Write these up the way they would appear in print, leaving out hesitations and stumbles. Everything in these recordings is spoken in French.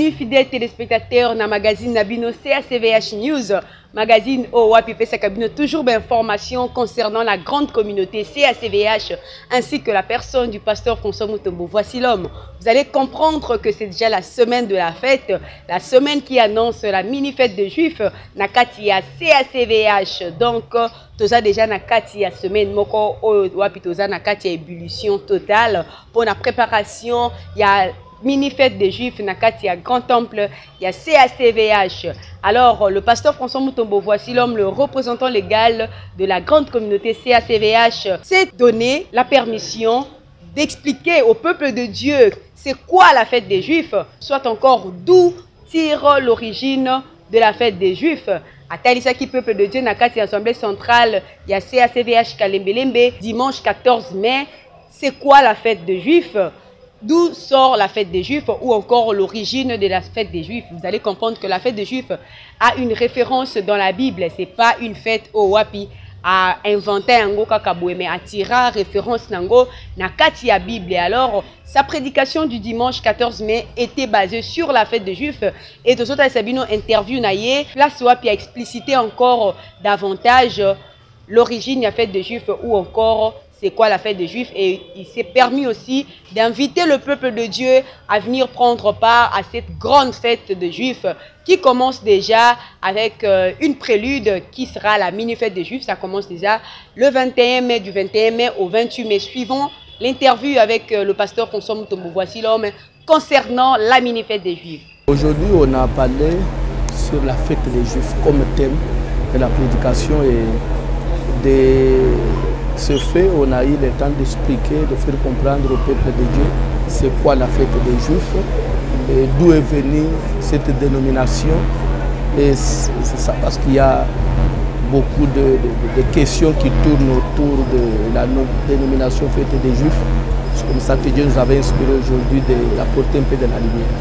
Bienvenue fidèles téléspectateurs dans magazine Nabino CACVH News. Magazine OWAPP Sakabino, toujours d'informations concernant la grande communauté CACVH ainsi que la personne du pasteur François Mutombo. Voici l'homme. Vous allez comprendre que c'est déjà la semaine de la fête, la semaine qui annonce la mini-fête des Juifs. Nakati ya CACVH. Donc, toza déjà nakati ya semaine moko OWAPI toza nakati ya ébullition totale pour la préparation. Il y a mini-fête des Juifs, nakati ya Grand Temple, il y a CACVH. Alors, le pasteur François Mutombo, voici l'homme, le représentant légal de la grande communauté CACVH, s'est donné la permission d'expliquer au peuple de Dieu c'est quoi la fête des Juifs, soit encore d'où tire l'origine de la fête des Juifs. À Talisaki, peuple de Dieu, nakati l'Assemblée centrale, il y a CACVH Kalembelembe, dimanche 14 mai. C'est quoi la fête des Juifs? D'où sort la fête des Juifs ou encore l'origine de la fête des Juifs? Vous allez comprendre que la fête des Juifs a une référence dans la Bible. Ce n'est pas une fête au Wapi à inventer un go kakaboué, mais à tirer référence nango nakati ya Bible. Alors, sa prédication du dimanche 14 mai était basée sur la fête des Juifs. Et tout ça, Sabino interview naïe, place Wapi a explicité encore davantage l'origine de la fête des Juifs ou encore c'est quoi la fête des Juifs, et il s'est permis aussi d'inviter le peuple de Dieu à venir prendre part à cette grande fête des Juifs qui commence déjà avec une prélude qui sera la mini-fête des Juifs. Ça commence déjà le 21 mai, du 21 mai au 28 mai. Suivons l'interview avec le pasteur François Mutombo. Voici l'homme concernant la mini-fête des Juifs. Aujourd'hui, on a parlé sur la fête des Juifs comme thème de la prédication et de ce fait, on a eu le temps d'expliquer, de faire comprendre au peuple de Dieu c'est quoi la fête des Juifs, et d'où est venue cette dénomination. Et c'est ça parce qu'il y a beaucoup de questions qui tournent autour de la dénomination fête des Juifs. C'est comme ça que Dieu nous avait inspiré aujourd'hui d'apporter un peu de la lumière.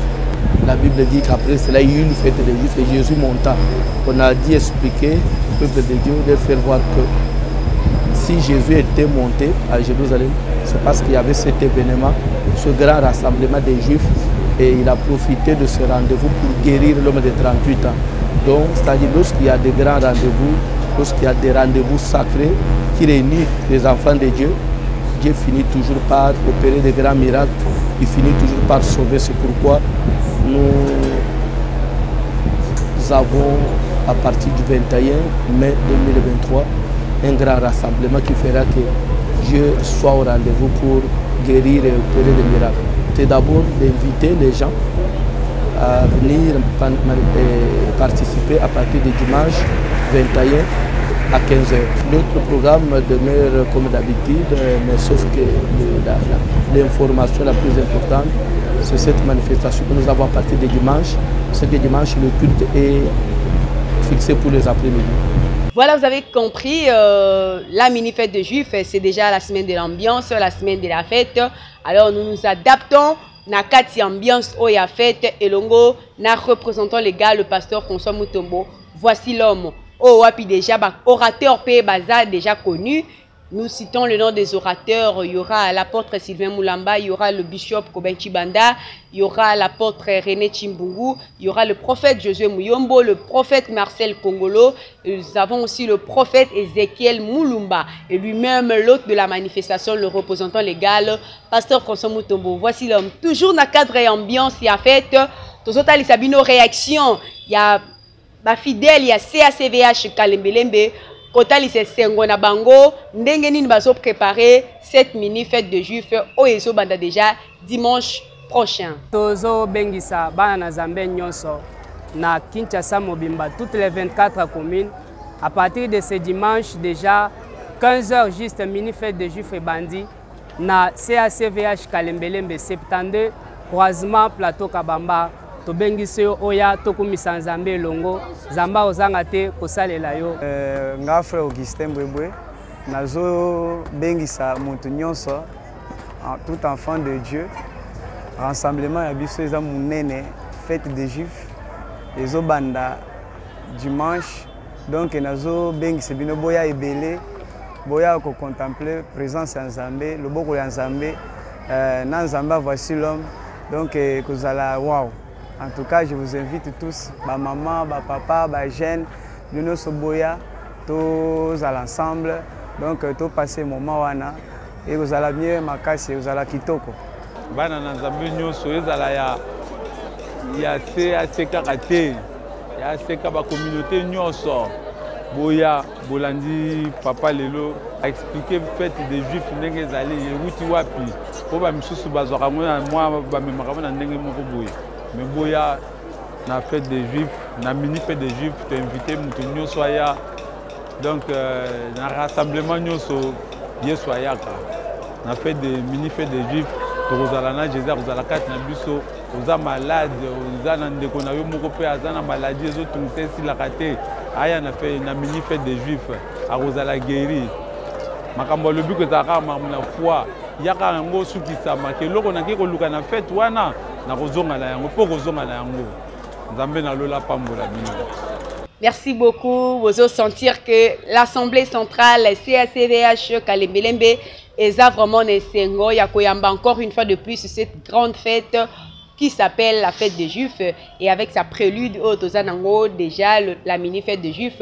La Bible dit qu'après cela, il y a eu une fête des Juifs et Jésus monta. On a dit expliquer au peuple de Dieu, de faire voir que si Jésus était monté à Jérusalem, c'est parce qu'il y avait cet événement, ce grand rassemblement des Juifs, et il a profité de ce rendez-vous pour guérir l'homme de 38 ans. Donc, c'est-à-dire lorsqu'il y a des grands rendez-vous, lorsqu'il y a des rendez-vous sacrés qui réunissent les enfants de Dieu, Dieu finit toujours par opérer des grands miracles, il finit toujours par sauver. C'est pourquoi nous avons, à partir du 21 mai 2023, un grand rassemblement qui fera que Dieu soit au rendez-vous pour guérir et opérer des miracles. C'est d'abord d'inviter les gens à venir participer à partir du dimanche 21 à 15h. Notre programme demeure comme d'habitude, mais sauf que l'information la plus importante, c'est cette manifestation que nous avons à partir du dimanche. C'est que dimanche, le culte est fixé pour les après-midi. Voilà, vous avez compris, la mini-fête de Juifs, c'est déjà la semaine de l'ambiance, la semaine de la fête. Alors nous nous adaptons na kati ambiance au ya fête et longo na représentant légal le pasteur François Mutombo. Voici l'homme. Oh wapi déjà orateur P Baza déjà connu. Nous citons le nom des orateurs. Il y aura l'apôtre Sylvain Moulamba, il y aura le bishop Koben Chibanda, il y aura l'apôtre René Chimbungu, il y aura le prophète Josué Mouyombo, le prophète Marcel Kongolo. Nous avons aussi le prophète Ézéchiel Moulumba et lui-même l'hôte de la manifestation, le représentant légal, pasteur François Mutombo. Voici l'homme. Toujours dans le cadre et ambiance, il y a fête. Tous autres, il y a nos réactions. Il y a ma fidèle, il y a CACVH Kalembelembe. Kotali se sengo na bango ndenge nini bazo préparer cette mini fête de Juifs au ezo banda déjà dimanche prochain. Tozo bengisa bana na Zambé nyonso na Kinshasa Mobimba toutes les 24 communes à partir de ce dimanche déjà 15h juste mini fête de Juifs et bandi na CACVH Kalembelembe 72 croisement plateau Kabamba. To bengisi oya tokumisa Nzambe longo Zamba ozanga te kosalela yo. Nga frère Augustin Bwebwe nazo bengisa mutu nyonso tout enfant de Dieu rassemblement ya biso eza munene fête des Juifs ezo banda dimanche donc nazo bengisa bino boya ebele boya ko contempler présence ya Nzambe loboko ya Nzambe na Nzamba voici l'homme donc kozala wow. En tout cas, je vous invite tous, ma maman, ma papa, ma jeune, nous sommes tous à l'ensemble. Donc, tous passer moment wana et vous allez mieux, ma casse, vous allez kitoko. Bana na Nzambe nyonso ezala ya CAC karaté, ya CAC ba communauté nyonso. Boya bolandi papa lelo a expliqué fête des juifs ndenge ezali yeruti wapi po ba misusu bazwaka moi ba memaka na ndenge moko boye. Mais boya na fête des juifs, na mini fête des juifs, tu invité mutu nyonso aya. Donc na rassemblement nyonso yeso ayaka. Na fête des mini fête des juifs, tozala na Jésus kozala kati na biso, oza malade, oza na ndeko na yo moko pe aza na maladie ezotungisa esilaka te. Aya na fait na mini fête des juifs a kozala guéri. Makambo lobi ko zaka na foi yaka yango sukisama ke loko na ke koluka na fête wana na kozonga na yango po kozonga na yango. Nzambe na lola pambola bino. Merci beaucoup. Vous allez sentir que l'Assemblée centrale CACVH Kalembelembe est vraiment Nessengo. Il y a encore une fois de plus cette grande fête qui s'appelle la fête des Juifs. Et avec sa prélude au Tozanango, déjà la mini-fête des Juifs,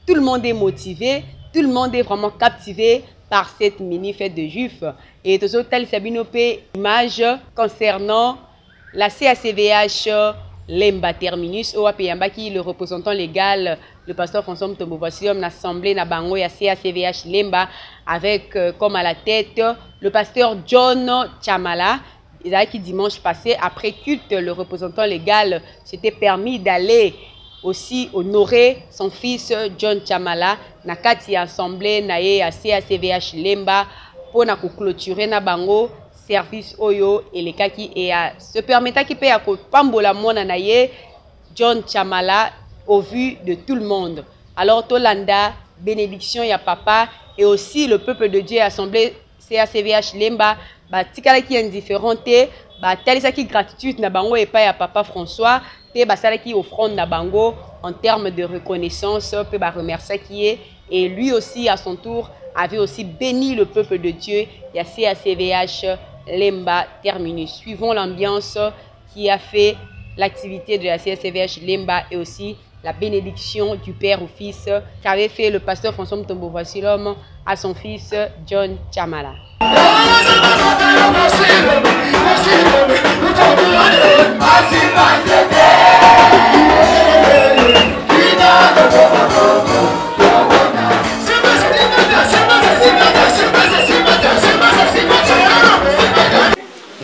tout le monde est motivé, tout le monde est vraiment captivé par cette mini-fête des Juifs. Et Tozotal Sabinope, image concernant la CACVH Lemba Terminus, qui le représentant légal, le pasteur François Mtombo, voici l'Assemblée Nabango et CACVH Lemba, avec comme à la tête le pasteur John Chamala. Qui dimanche passé, après culte, le représentant légal s'était permis d'aller aussi honorer son fils John Chamala, Nakati Assemblée Naye à CACVH Lemba, pour clôturer Nabango. Service Oyo et les kaki et se permettant qui paye à Pambola Mona Naye, John Chamala, au vu de tout le monde. Alors, Tolanda, bénédiction, ya papa, et aussi le peuple de Dieu, assemblée CACVH Lemba, tikala qui est indifférent, talisa qui gratitude na bango et pas ya papa François, basala qui offrande na bango en termes de reconnaissance, peut remercier qui est, et lui aussi à son tour avait aussi béni le peuple de Dieu, il y a CACVH Lemba Terminus. Suivons l'ambiance qui a fait l'activité de la CACVH Lemba et aussi la bénédiction du Père au Fils qu'avait fait le pasteur François Mtombo, voici l'homme, à son fils John Chamala.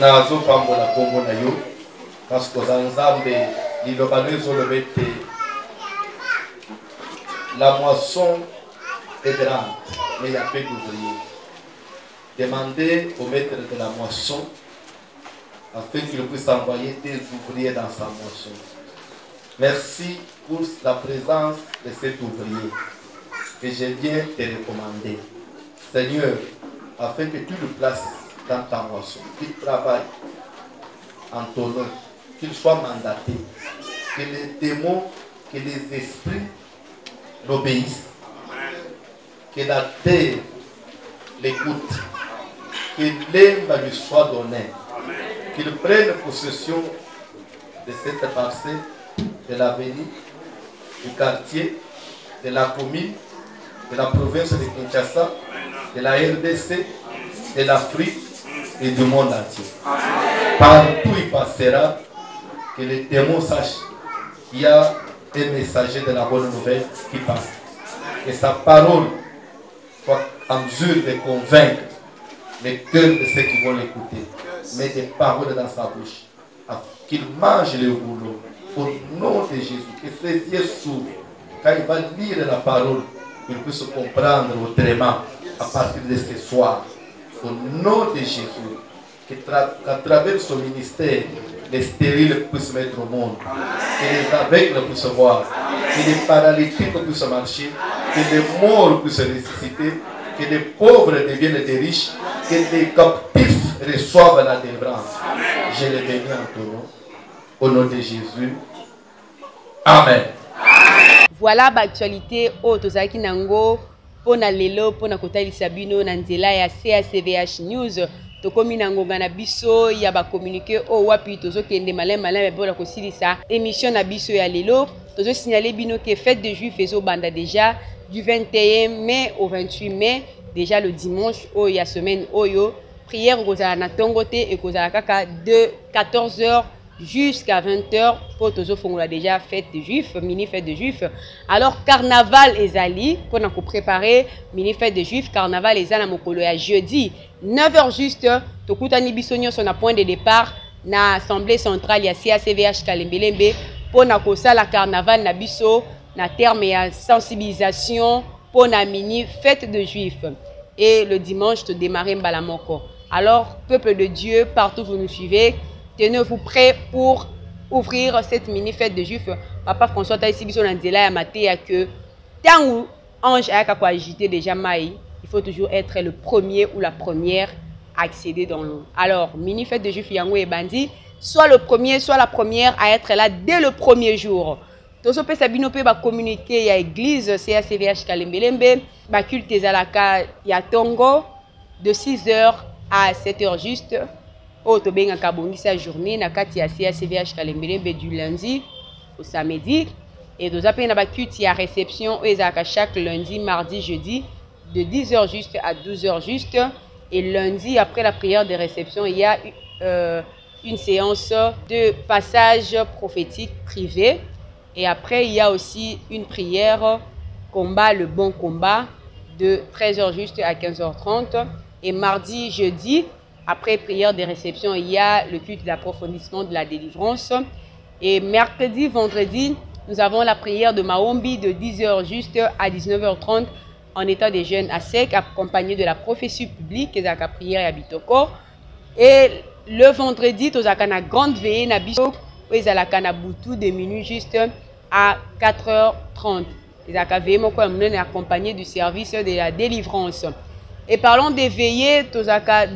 nazo pambola kombo na yo parce que Nzambe liloba lezoloba ete la moisson est grande mais il y a peu d'ouvriers. Demandez au maître de la moisson afin qu'il puisse envoyer des ouvriers dans sa moisson. Merci pour la présence de cet ouvrier que je viens te recommander, Seigneur, afin que tu le places dans ta moisson, qu'il travaille en ton nom, qu'il soit mandaté, que les démons, que les esprits l'obéissent, que la terre l'écoute, que l'Emba lui soit donné, qu'il prenne possession de cette parcelle, de l'avenue, du quartier, de la commune, de la province de Kinshasa, de la RDC, de l'Afrique et du monde entier. Partout il passera, que les démons sachent qu'il y a un messager de la bonne nouvelle qui passe. Que sa parole soit en mesure de convaincre les cœurs de ceux qui vont l'écouter. Mets des paroles dans sa bouche, qu'il mange le rouleau. Au nom de Jésus, que ses yeux s'ouvrent. Quand il va lire la parole, il puisse comprendre autrement à partir de ce soir. Au nom de Jésus, qu'à travers son ministère, les stériles puissent mettre au monde, que les aveugles puissent voir, que les paralytiques puissent marcher, que les morts puissent ressusciter, que les pauvres deviennent des riches, que les captifs reçoivent la délivrance. Je les bénis en ton nom. Au nom de Jésus. Amen. Voilà l'actualité au Tozaki Nango, pour na lelo, pour na kota lisabino, na nzela ya CACVH News. tokomi na ngonga na biso ya ba communiquer o wapi tozo kende malin bola ko silisa émission na biso ya lelo tozo signaler bino que fête des Juifs ezo banda déjà du 21 mai au 28 mai déjà le dimanche o ya semaine oyo prière kozala na tongote et kozala kaka de 14h jusqu'à 20h pour tozo fongola déjà fête des Juifs, mini fête des Juifs. Alors carnaval ezali pour nous préparer mini fête des Juifs, carnaval ezali na mokolo ya jeudi 9h juste tokutani biso nyonso na point de départ na assemblée centrale ya CACVH Kalembelembe pour na kosala carnaval na biso na terme ya sensibilisation pour na mini fête de Juifs. Et le dimanche te démarrer mbalamoko. Alors peuple de Dieu, partout vous nous suivez, tenez-vous prêts pour ouvrir cette mini fête de Juifs. Papa François t'a ici biso nzela ya maté que tant où ange a quoi agiter déjà maï, il faut toujours être le premier ou la première à accéder dans l'eau. Alors mini fête de Juifs yango et bandi, soit le premier soit la première à être là dès le premier jour. Tozo pe sabino pe ba communiquer ya église CACVH Kalembelembe, ba culte ezalaka ya tongo de 6h à 7h juste. O to benga kabongisa journée na kati ya CACVH Kalembelembe du lundi au samedi et toza pe na ba culte ya réception ezalaka chaque lundi, mardi, jeudi de 10h juste à 12h juste et lundi après la prière de réception il y a une séance de passage prophétique privé. Et après, il y a aussi une prière, combat, le bon combat, de 13h juste à 15h30. Et mardi, jeudi, après prière de réception, il y a le culte d'approfondissement de la délivrance. Et mercredi, vendredi, nous avons la prière de Maombi de 10h juste à 19h30 en état de jeûne à sec, accompagné de la prophétie publique, et de la prière à Bitoko. Et le vendredi, nous avons une grande veillée à Bitoko. Ils ont la boutou de minuit juste à 4h30. Ils ont accompagné du service de la délivrance. Et parlons des veillées,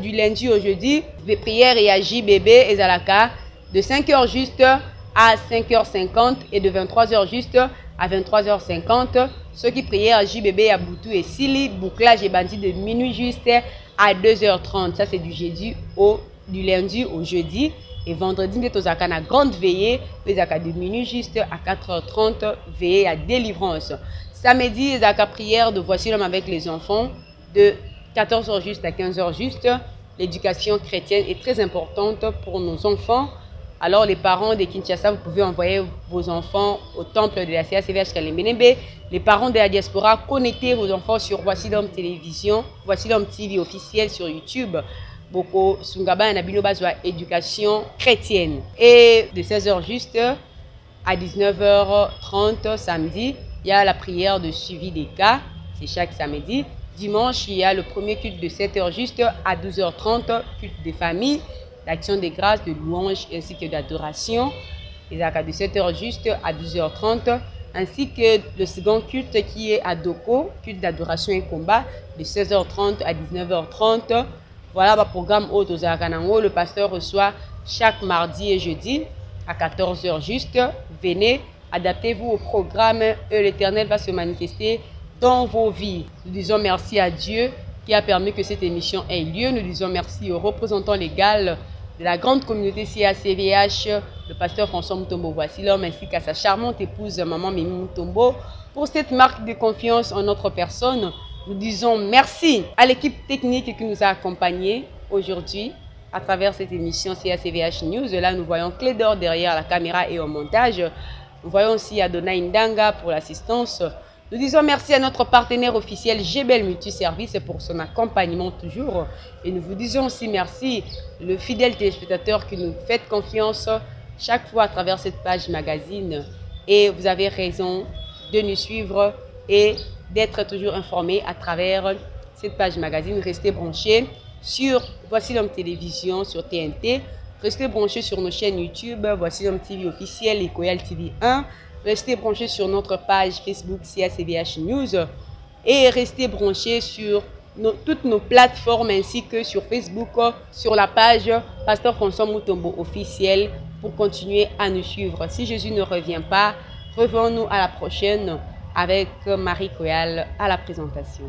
du lundi au jeudi, les prières et à JBB, ils ont de 5h juste à 5h50 et de 23h juste à 23h50. Ceux qui priaient à JBB à Boutou et Sili, bouclage et bandit de minuit juste à 2h30. Ça c'est du lundi au jeudi. Et vendredi, nous avons une grande veillée, nous avons de minuit juste à 4h30, veillée à délivrance. Samedi, nous avons prière de Voici l'homme avec les enfants, de 14h juste à 15h juste. L'éducation chrétienne est très importante pour nos enfants. Alors les parents de Kinshasa, vous pouvez envoyer vos enfants au temple de la CACVH Kalembelembe. Les parents de la diaspora, connectez vos enfants sur Voici l'homme télévision, Voici l'homme TV officiel sur YouTube. Boko Sungaba na bino bazwa éducation chrétienne. Et de 16h juste à 19h30 samedi, il y a la prière de suivi des cas, c'est chaque samedi. Dimanche, il y a le premier culte de 7h juste à 12h30, culte des familles, l'action des grâces, de louange ainsi que d'adoration. Et de 7h juste à 12h30, ainsi que le second culte qui est à Doko, culte d'adoration et combat, de 16h30 à 19h30. Voilà le programme au Tozakanango. Le pasteur reçoit chaque mardi et jeudi à 14h juste. Venez, adaptez-vous au programme et l'Éternel va se manifester dans vos vies. Nous disons merci à Dieu qui a permis que cette émission ait lieu. Nous disons merci au représentant légal de la grande communauté CACVH, le pasteur François Mutombo Voici l'homme, ainsi qu'à sa charmante épouse Maman Mimi Mutombo, pour cette marque de confiance en notre personne. Nous disons merci à l'équipe technique qui nous a accompagnés aujourd'hui à travers cette émission CACVH News. Là, nous voyons Clé d'Or derrière la caméra et au montage. Nous voyons aussi Adonai Ndanga pour l'assistance. Nous disons merci à notre partenaire officiel Gebel Multiservice pour son accompagnement toujours. Et nous vous disons aussi merci, le fidèle téléspectateur qui nous fait confiance chaque fois à travers cette page magazine. Et vous avez raison de nous suivre et d'être toujours informé à travers cette page magazine. Restez branchés sur Voici l'homme télévision sur TNT. Restez branchés sur nos chaînes YouTube, Voici l'homme TV officiel et Koyal TV 1. Restez branchés sur notre page Facebook CACVH News. Et restez branchés sur toutes nos plateformes ainsi que sur Facebook, sur la page Pasteur François Mutombo officiel pour continuer à nous suivre. Si Jésus ne revient pas, revenons-nous à la prochaine avec Marie Koyal à la présentation.